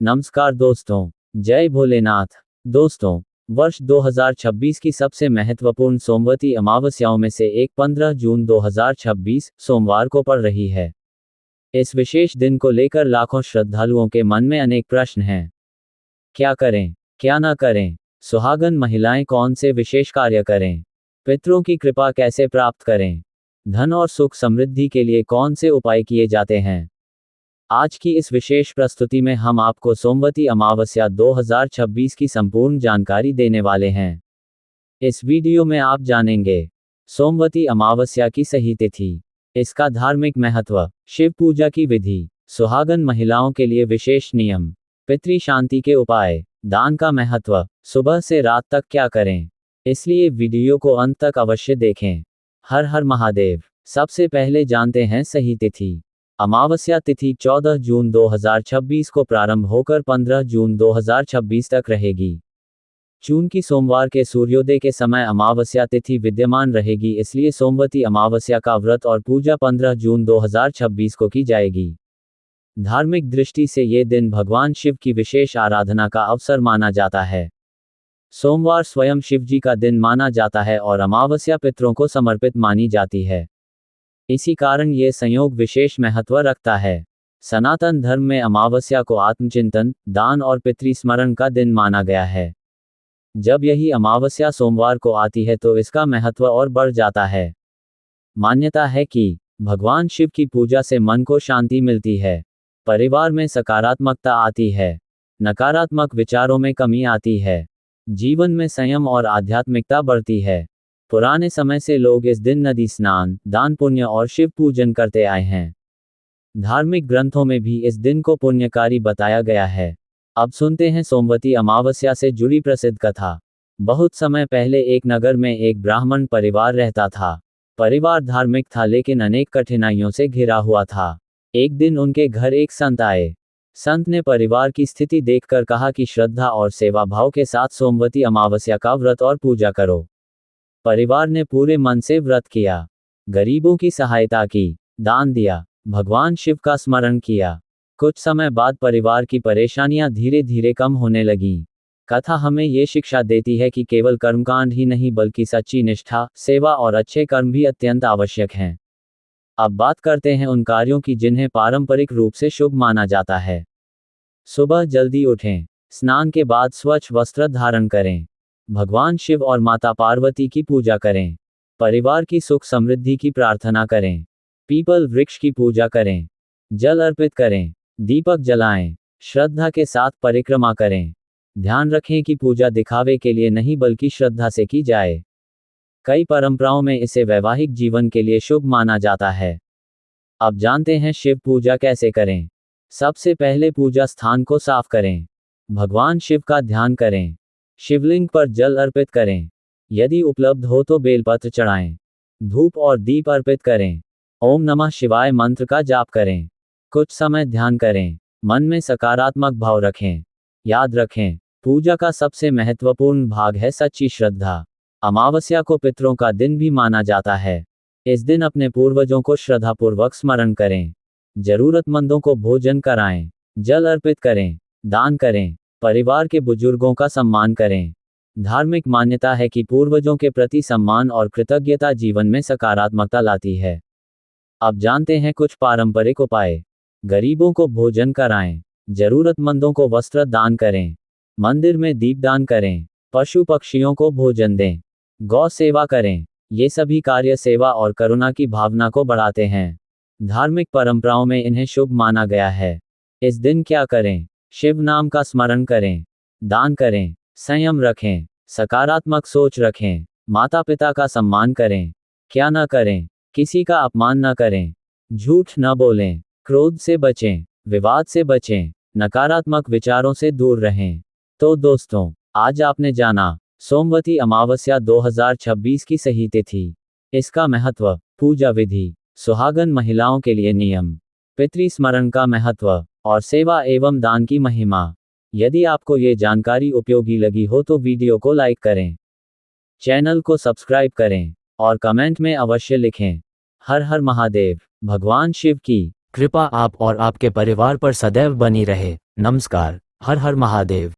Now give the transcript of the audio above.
नमस्कार दोस्तों, जय भोलेनाथ। दोस्तों, वर्ष 2026 की सबसे महत्वपूर्ण सोमवती अमावस्याओं में से एक 15 जून 2026 सोमवार को पड़ रही है। इस विशेष दिन को लेकर लाखों श्रद्धालुओं के मन में अनेक प्रश्न हैं। क्या करें, क्या ना करें? सुहागन महिलाएं कौन से विशेष कार्य करें? पितरों की कृपा कैसे प्राप्त करें? धन और सुख समृद्धि के लिए कौन से उपाय किए जाते हैं? आज की इस विशेष प्रस्तुति में हम आपको सोमवती अमावस्या 2026 की संपूर्ण जानकारी देने वाले हैं। इस वीडियो में आप जानेंगे सोमवती अमावस्या की सही तिथि, इसका धार्मिक महत्व, शिव पूजा की विधि, सुहागन महिलाओं के लिए विशेष नियम, पितृ शांति के उपाय, दान का महत्व, सुबह से रात तक क्या करें। इसलिए वीडियो को अंत तक अवश्य देखें। हर हर महादेव। सबसे पहले जानते हैं सही तिथि। अमावस्या तिथि 14 जून 2026 को प्रारंभ होकर 15 जून 2026 तक रहेगी। जून की सोमवार के सूर्योदय के समय अमावस्या तिथि विद्यमान रहेगी, इसलिए सोमवती अमावस्या का व्रत और पूजा 15 जून 2026 को की जाएगी। धार्मिक दृष्टि से ये दिन भगवान शिव की विशेष आराधना का अवसर माना जाता है। सोमवार स्वयं शिव जी का दिन माना जाता है और अमावस्या पितरों को समर्पित मानी जाती है। इसी कारण ये संयोग विशेष महत्व रखता है। सनातन धर्म में अमावस्या को आत्मचिंतन, दान और पितृस्मरण का दिन माना गया है। जब यही अमावस्या सोमवार को आती है तो इसका महत्व और बढ़ जाता है। मान्यता है कि भगवान शिव की पूजा से मन को शांति मिलती है, परिवार में सकारात्मकता आती है, नकारात्मक विचारों में कमी आती है, जीवन में संयम और आध्यात्मिकता बढ़ती है। पुराने समय से लोग इस दिन नदी स्नान, दान पुण्य और शिव पूजन करते आए हैं। धार्मिक ग्रंथों में भी इस दिन को पुण्यकारी बताया गया है। अब सुनते हैं सोमवती अमावस्या से जुड़ी प्रसिद्ध कथा। बहुत समय पहले एक नगर में एक ब्राह्मण परिवार रहता था। परिवार धार्मिक था लेकिन अनेक कठिनाइयों से घिरा हुआ था। एक दिन उनके घर एक संत आए। संत ने परिवार की स्थिति देखकर कहा कि श्रद्धा और सेवा भाव के साथ सोमवती अमावस्या का व्रत और पूजा करो। परिवार ने पूरे मन से व्रत किया, गरीबों की सहायता की, दान दिया, भगवान शिव का स्मरण किया। कुछ समय बाद परिवार की परेशानियां धीरे धीरे कम होने लगीं। कथा हमें ये शिक्षा देती है कि केवल कर्मकांड ही नहीं बल्कि सच्ची निष्ठा, सेवा और अच्छे कर्म भी अत्यंत आवश्यक हैं। अब बात करते हैं उन कार्यों की जिन्हें पारंपरिक रूप से शुभ माना जाता है। सुबह जल्दी उठें, स्नान के बाद स्वच्छ वस्त्र धारण करें, भगवान शिव और माता पार्वती की पूजा करें, परिवार की सुख समृद्धि की प्रार्थना करें, पीपल वृक्ष की पूजा करें, जल अर्पित करें, दीपक जलाएं, श्रद्धा के साथ परिक्रमा करें। ध्यान रखें कि पूजा दिखावे के लिए नहीं बल्कि श्रद्धा से की जाए। कई परंपराओं में इसे वैवाहिक जीवन के लिए शुभ माना जाता है। अब जानते हैं शिव पूजा कैसे करें। सबसे पहले पूजा स्थान को साफ करें, भगवान शिव का ध्यान करें, शिवलिंग पर जल अर्पित करें, यदि उपलब्ध हो तो बेलपत्र चढ़ाएं, धूप और दीप अर्पित करें, ओम नमः शिवाय मंत्र का जाप करें, कुछ समय ध्यान करें, मन में सकारात्मक भाव रखें। याद रखें, पूजा का सबसे महत्वपूर्ण भाग है सच्ची श्रद्धा। अमावस्या को पितरों का दिन भी माना जाता है। इस दिन अपने पूर्वजों को श्रद्धापूर्वक स्मरण करें, जरूरतमंदों को भोजन कराएं, जल अर्पित करें, दान करें, परिवार के बुजुर्गों का सम्मान करें। धार्मिक मान्यता है कि पूर्वजों के प्रति सम्मान और कृतज्ञता जीवन में सकारात्मकता लाती है। अब जानते हैं कुछ पारंपरिक उपाय। गरीबों को भोजन कराएं, जरूरतमंदों को वस्त्र दान करें, मंदिर में दीपदान करें, पशु पक्षियों को भोजन दें, गौ सेवा करें। ये सभी कार्य सेवा और करुणा की भावना को बढ़ाते हैं। धार्मिक परंपराओं में इन्हें शुभ माना गया है। इस दिन क्या करें? शिव नाम का स्मरण करें, दान करें, संयम रखें, सकारात्मक सोच रखें, माता पिता का सम्मान करें। क्या न करें? किसी का अपमान न करें, झूठ न बोलें, क्रोध से बचें, विवाद से बचें, नकारात्मक विचारों से दूर रहें। तो दोस्तों, आज आपने जाना सोमवती अमावस्या 2026 की सही तिथि, इसका महत्व, पूजा विधि, सुहागन महिलाओं के लिए नियम, पितृ स्मरण का महत्व और सेवा एवं दान की महिमा। यदि आपको ये जानकारी उपयोगी लगी हो तो वीडियो को लाइक करें, चैनल को सब्सक्राइब करें और कमेंट में अवश्य लिखें। हर हर महादेव। भगवान शिव की कृपा आप और आपके परिवार पर सदैव बनी रहे। नमस्कार। हर हर महादेव।